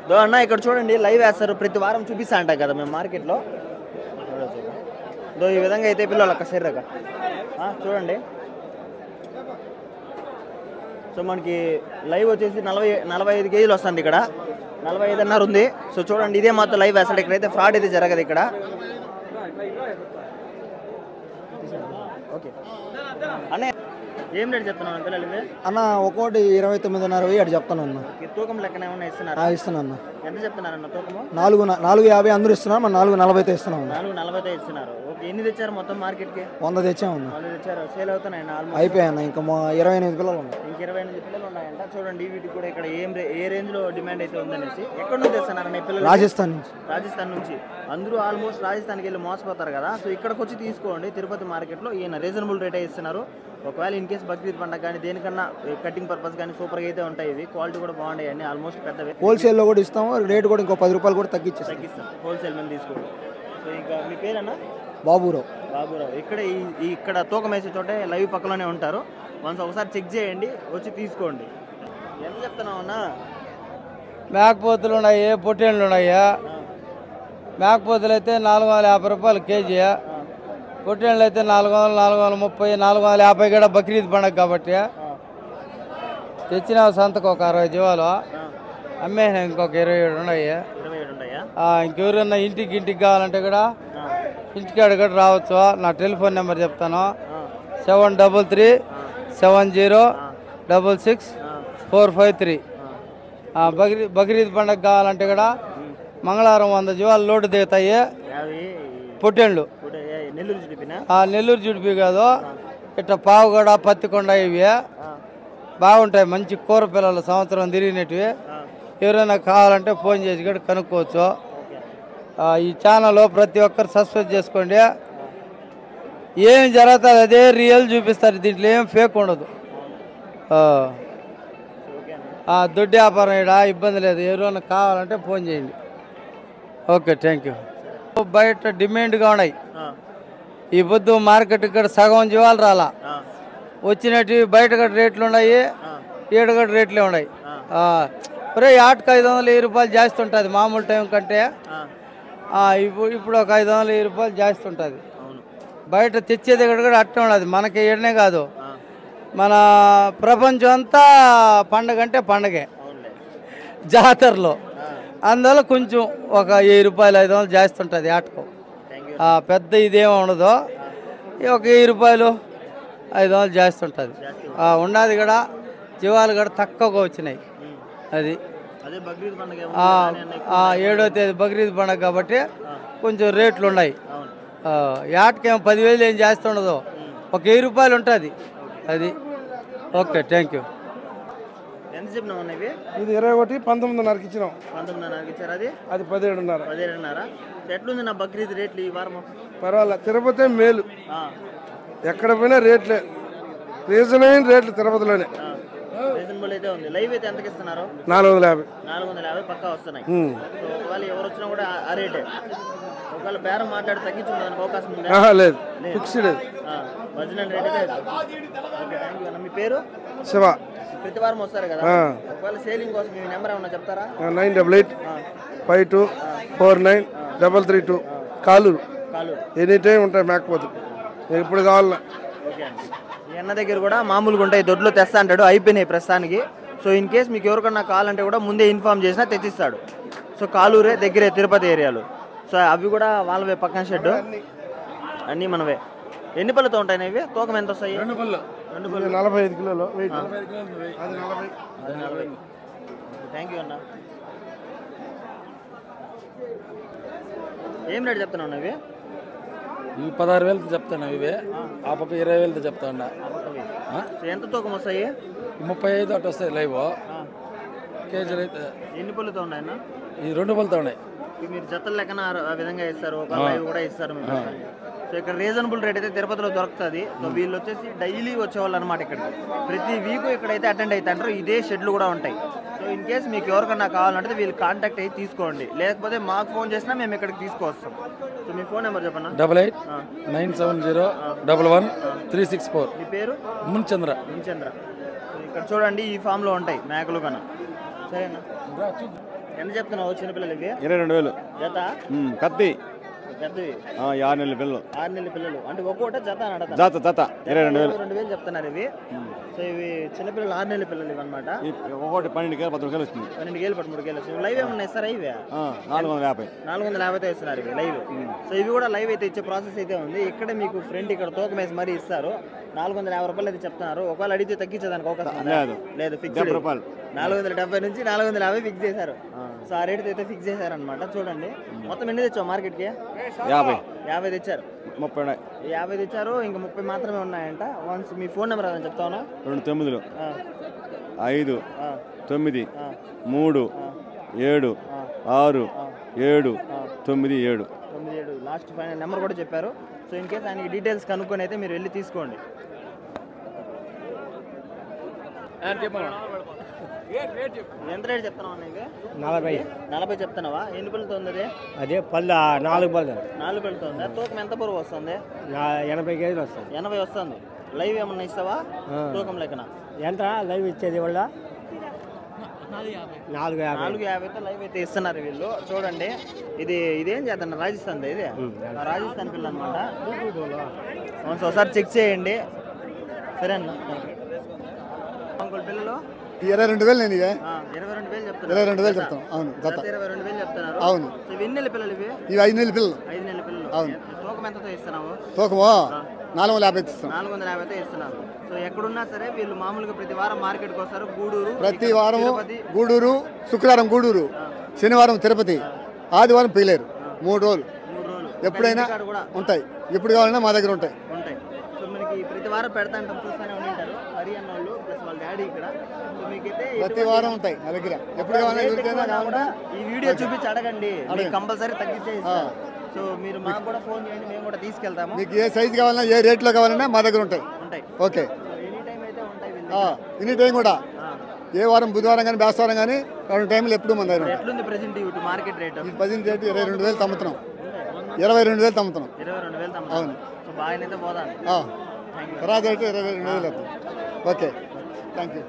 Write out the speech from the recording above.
దో అన్న ఇక్కడ చూడండి లైవ్ వేస్తారు ప్రతి వారం చూపిస్తా అంటాం కదా మేము మార్కెట్లో. దో ఈ విధంగా అయితే పిల్లలు ఒక్క సరిగా చూడండి. సో మనకి లైవ్ వచ్చేసి 45 కేజీలు వస్తుంది ఇక్కడ, 45.5 ఉంది. సో చూడండి ఇదే మాత్రం లైవ్ వేస్తాడు. ఇక్కడైతే ఫ్రాడ్ అయితే జరగదు ఇక్కడ. ఓకే అనే ఏం రేట్ చెప్తున్నాను పిల్లలు అన్న? ఒక్కోటి 29.5 అటు చెప్తాను అన్న. తూకం లెక్కన ఏమన్నా ఇస్తున్నారా? ఇస్తున్నాను. ఎంత చెప్తున్నారన్న తూకము? 450 అందరూ ఇస్తున్నారు, మన 440 ఇస్తున్నాం. 440 ఇస్తున్నారు. ఓకే ఎన్ని తెచ్చారు మొత్తం మార్కెట్కి? 100 తెచ్చామన్న. 100 తెచ్చారు. సేల్ అవుతున్నాయండి ఆల్మోస్ట్ అయిపోయాయన్న. ఇంకా 28 పిల్లలు ఉన్నాయి. ఇంక 28 పిల్లలు ఉన్నాయంట. చూడండి వీటికి కూడా ఇక్కడ ఏ రేంజ్లో డిమాండ్ అయితే ఉందనేసి. ఎక్కడ నుంచి తెస్తున్నారన్న పిల్లలు? రాజస్థాన్ నుంచి. రాజస్థాన్ నుంచి. అందరూ ఆల్మోస్ట్ రాజస్థాన్కి వెళ్ళి మోసపోతారు కదా. సో ఇక్కడికి వచ్చి తీసుకోండి. తిరుపతి మార్కెట్లో ఈయన రీజనబుల్ రేటే ఇస్తున్నారు. ఒకవేళ ఇన్ కేసు బక్రీద్ పండుగ కానీ దేనికన్నా కటింగ్ పర్పస్ కానీ సూపర్గా అయితే ఉంటాయి. ఇవి క్వాలిటీ కూడా బాగుంటాయి అన్ని ఆల్మోస్ట్ పెద్దవి. హోల్సేల్లో కూడా ఇస్తాము, రేట్ కూడా ఇంకో 10 రూపాయలు కూడా తగ్గిస్తాం హోల్సేల్ మీద తీసుకోండి. సో ఇంకా మీ పేరన్నా? బాబురావు. బాబురావు. ఇక్కడ తూకం వేసే చోటే లైవ్ పక్కలోనే ఉంటారు. ఒకసారి చెక్ చేయండి, వచ్చి తీసుకోండి. ఎంత చెప్తున్నావు అన్నా? మేకపోతులు ఉన్నాయి, పొట్టేళ్ళు ఉన్నాయా? మేకపోతులు అయితే 450 రూపాయలు కేజీ, పొట్టేళ్ళు అయితే 400, 430, 450 కూడా బక్రీద్ పండగ కాబట్టి తెచ్చిన సంతకు ఒక 60 జీవాలు అమ్మేసిన, ఇంకొక 27 ఉన్నాయి. ఇంకెవరన్నా ఇంటికి కావాలంటే కూడా ఇంటికాడ కూడా రావచ్చు. నా టెలిఫోన్ నెంబర్ చెప్తాను, 733 70 66 453. బక్రీద్ పండగ కావాలంటే కూడా మంగళవారం 100 జీవాలు లోటు దిగుతాయి. పొట్టేళ్ళు నెల్లూరు జుడిపి కాదు, ఇట్లా పావుగడ, పత్తికొండ ఇవి బాగుంటాయి. మంచి కూర పిల్లలు సంవత్సరం తిరిగినవి. ఎవరైనా కావాలంటే ఫోన్ చేసి కూడా కనుక్కోవచ్చు. ఈ ఛానల్ ప్రతి ఒక్కరు సబ్స్క్రైబ్ చేసుకోండి. ఏం జరుగుతుంది అదే రియల్ చూపిస్తారు, దీంట్లో ఏం ఫేక్ ఉండదు. దొడ్డి వ్యాపారం ఇక్కడ ఇబ్బంది లేదు. ఎవరైనా కావాలంటే ఫోన్ చేయండి. Okay, thank you. బయట డిమాండ్గా ఉన్నాయి. ఈ పొద్దు మార్కెట్ ఇక్కడ సగం జీవాలు రాలా వచ్చినట్టు. బయట కూడా రేట్లు ఉన్నాయి, ఈడ కూడా రేట్లే ఉన్నాయి. ఒరే ఆటకు 500 రూపాయలు జాస్తి ఉంటుంది మామూలు టైం కంటే. ఇప్పుడు ఒక 500 రూపాయలు జాస్తి ఉంటుంది. బయట తెచ్చే దగ్గర కూడా అట్టే ఉండదు. మనకి ఈడనే కాదు, మన ప్రపంచం అంతా పండగ అంటే పండగే జాతరలో. అందువల్ల కొంచెం ఒక 1000 రూపాయలు 500 జాస్తి ఉంటుంది ఆటకు. పెద్ద ఇదేమో ఉండదు, ఒక 1000 రూపాయలు 500 జాస్తి ఉంటుంది. ఉన్నది కూడా జీవాలు కూడా తక్కువగా వచ్చినాయి. అది 7వ తేదీ బక్రీద్ పండుగ కాబట్టి కొంచెం రేట్లు ఉన్నాయి. ఆటకేమో 10,000 ఏం జాస్తి ఉండదు, ఒక 1000 రూపాయలు ఉంటుంది. అది ఓకే, థ్యాంక్ యూ. ఎంత చెప్పినావు ఇవి? ఇది 21, 19.5 ఇచ్చినాం. 19.5 ఇచ్చారు. అది 17.5. 17.5. ఎట్లుంది నా బక్రీద్ రేట్లు ఈ వారం? పర్వాలేదు, తిరుపతి మేలు. ఎక్కడ పోయినా రేట్లే, రీజనబుల్ రేట్లు తిరుపతిలోనే. రీజనబుల్ అయితే ఉంది. లైవ్ అయితే ఎంతకి ఇస్తున్నారు? 450 పక్కా వస్తున్నాయి. సో ఒకవేళ ఎవరు వచ్చినా కూడా ఆ రేటే. ఒకవేళ బేరం మాట్లాడి తగ్గించుకోవడానికి అవకాశం ఉందా? లేదు, ఫిక్స్డ్. ఒరిజినల్ రేట్ అయితే. ఓకే, థ్యాంక్ యూ అన్న. మీ పేరు? శివ. ప్రతి వారం వస్తారు కదా, ఒకవేళ సేలింగ్ కోసం మీ నెంబర్ ఏమన్నా చెప్తారా? 988 52 49 332. కాలూరు. ఎనీ టైం ఉంటాయి మేకపోతే, ఎప్పుడు కావాలన్నా. ఓకే అండి. ఈ అన్న దగ్గర కూడా మామూలుగా ఉంటాయి, దొడ్లో తెస్తా అంటాడు, అయిపోయినాయి ప్రస్తుతానికి. సో ఇన్ కేస్ మీకు ఎవరికన్నా కావాలంటే కూడా ముందే ఇన్ఫార్మ్ చేసినా తెచ్చిస్తాడు. సో కాలూరే దగ్గరే, తిరుపతి ఏరియాలో. సో అవి కూడా వాళ్ళవే, పక్కన షెడ్ అన్నీ మనవే. ఎన్ని పళ్ళతో ఉంటాయి ఇవి? తూకం ఎంత వస్తాయి? 2 పళ్ళు. 45 కిలోలు. థ్యాంక్ యూ అన్న. ఏం రేట్ చెప్తున్నావు ఇవి? ఇవి 16,000 చెప్తాను. ఇవే ఆ పక్క 20,000 చెప్తా ఉన్నా. ఎంత తూకం వస్తాయి? 35 అటు వస్తాయి లైవ్ కేజీలు. అయితే ఎన్ని పళ్ళుతో ఉన్నాయన్న? ఈ 2 పళ్ళతో ఉన్నాయి. మీరు జతల లెక్కన ఆ విధంగా ఇస్తారు, ఒక లైవ్ కూడా ఇస్తారు. సో ఇక్కడ రీజనబుల్ రేట్ అయితే తిరుపతిలో దొరుకుతుంది. సో వీళ్ళు వచ్చేసి డైలీ వచ్చేవాళ్ళు అనమాట. ఇక్కడ ప్రతి వీక్ ఇక్కడైతే అటెండ్ అవుతాంటారు. ఇదే షెడ్లు కూడా ఉంటాయి. సో ఇన్ కేస్ మీకు ఎవరికన్నా కావాలంటే వీళ్ళు కాంటాక్ట్ అయ్యి తీసుకోండి, లేకపోతే మాకు ఫోన్ చేసినా మేము ఇక్కడికి తీసుకొస్తాం. సో మీ ఫోన్ నెంబర్ చెప్పండి. 88 970 11 364. మీ పేరు? మున్చంద్ర. మున్చంద్ర. ఇక్కడ చూడండి ఈ ఫామ్ లో ఉంటాయి మేకలు కన్నా. సరేనా, ఎంత చెప్తున్నావు చిన్నపిల్లలు ఇవి? 22,000 జత కత్తి పెద్దవి 6 నెలల పిల్లలు 6 నెలల పిల్లలు అంటే ఒక్కొక్కటి జత అని అడతాను. జత జత 22,000 22,000 చెప్తున్నారు ఇవి. సో ఇవి చిన్నపిల్లలు 6 నెలల పిల్లలు ఇవి అనమాట. ఒకటి 12,000 13,000 వస్తుంది. 12,000 13,000 వస్తుంది. లైవ్ ఏమన్నా ఇస్తారా ఇవి? 450 450 ఇస్తున్నారు ఇవి లైవ్. సో ఇవి కూడా లైవ్ అయితే ఇచ్చే ప్రాసెస్ అయితే ఉంది. ఇక్కడ మీకు ఫ్రెండ్ ఇక్కడ తూకం వేసి మరీ ఇస్తారు. 450 రూపాయలు అయితే చెప్తున్నారు. ఒకవేళ అడిగితే తగ్గించేదానికి అవకాశం లేదు. ఫిక్స్ 470 నుంచి 450 ఫిక్స్ చేశారు. సో ఆ రేట్ అయితే ఫిక్స్ చేశారనమాట. చూడండి మొత్తం ఎన్ని తెచ్చావు మార్కెట్కి? 50 తెచ్చారు. 30 50 తెచ్చారు. ఇంకా 30 మాత్రమే ఉన్నాయంట. వన్స్ మీ ఫోన్ నెంబర్ అదని చెప్తావునా? 29 5 9 3 7 6 7 9 7 లాస్ట్ ఫైనల్ నెంబర్ కూడా చెప్పారు. సో ఇన్ కేస్ ఆయనకి డీటెయిల్స్ కనుక్కొని అయితే మీరు వెళ్ళి తీసుకోండి. ఎంత రేట్ చెప్తున్నావా? 40 చెప్తున్నావా? ఎన్ని పిల్లలతో ఉంది అది? అదే పళ్ళు 4 పళ్ళు 4 పిల్లలతో ఉందా? తూకం ఎంత బరువు వస్తుంది? 80 కేజీలు వస్తుంది. 80 వస్తుంది. లైవ్ ఏమన్నా ఇస్తావా తూకం లెక్కన? ఎంత లైవ్ ఇచ్చేది వాళ్ళ? 450తో లైవ్ అయితే ఇస్తున్నారు వీళ్ళు. చూడండి ఇదేం చేద్దాం, రాజస్థాన్ ఇది రాజస్థాన్ పిల్ల అనమాట. ఒకసారి చెక్ చేయండి. సరే అన్న. అంకుల్ పిల్లలు 22,000 నేను 22,000 చెప్తాను. 22,000 చెప్తాను. అవును, 22,000 చెప్తున్నారు. అవును. ఇవి ఎన్ని నెలల పిల్లలు? ఇవి ఇవి 5 నెలల పిల్లలు. 5 నెలల పిల్లలు. అవును. తూకం ఎంతతో ఇస్తున్నావు? తూకము 450 ఇస్తాం. 450 ఇస్తున్నారు. సో ఎక్కడున్నా సరే వీళ్ళు మామూలుగా ప్రతి వారం మార్కెట్కి వస్తారు. గూడూరు ప్రతి వారము గూడూరు, శుక్రవారం గూడూరు, శనివారం తిరుపతి, ఆదివారం పీలేరు. 3 రోజులు ఎప్పుడైనా ఉంటాయి. ఎప్పుడు కావాలన్నా మా దగ్గర ఉంటాయి. సో మనకి ప్రతి వారం పెడతా ఉంటాం, చూస్తూనే ఉంటారు. హరి అన్న వాళ్ళు ప్లస్ వాళ్ళ డాడీ ఇక్కడ. సో మీకైతే ప్రతి వారం ఉంటాయి మా దగ్గర. ఎప్పుడు కావాలన్నా ఈ వీడియో చూపించి అడగండి, కంపల్సరీ తగ్గించే ఇస్తాం. సో మీరు మాకు కూడా ఫోన్ చేయండి, మేము కూడా తీసుకెళ్తాము. మీకు ఏ సైజు కావాలన్నా ఏ రేట్లో కావాలన్నా మా దగ్గర ఉంటాయి. ఓకే, ఎనీ టైం అయితే ఉంటాయి. ఎనీ టైం కూడా ఏ వారం, బుధవారం కానీ బేస్తవారం కానీ 2 టైంలు ఎప్పుడు మన దగ్గర. ఎట్లుంది ప్రెజెంట్ ఇటు మార్కెట్ రేట్? Present rate 22,000 తమ్ముతున్నాం. 22,000 తమ్ముతున్నాం. 22,000 అవును. సో బాగానైతే పోదాం. తర్వాత రేటు 22,000. Okay, thank you.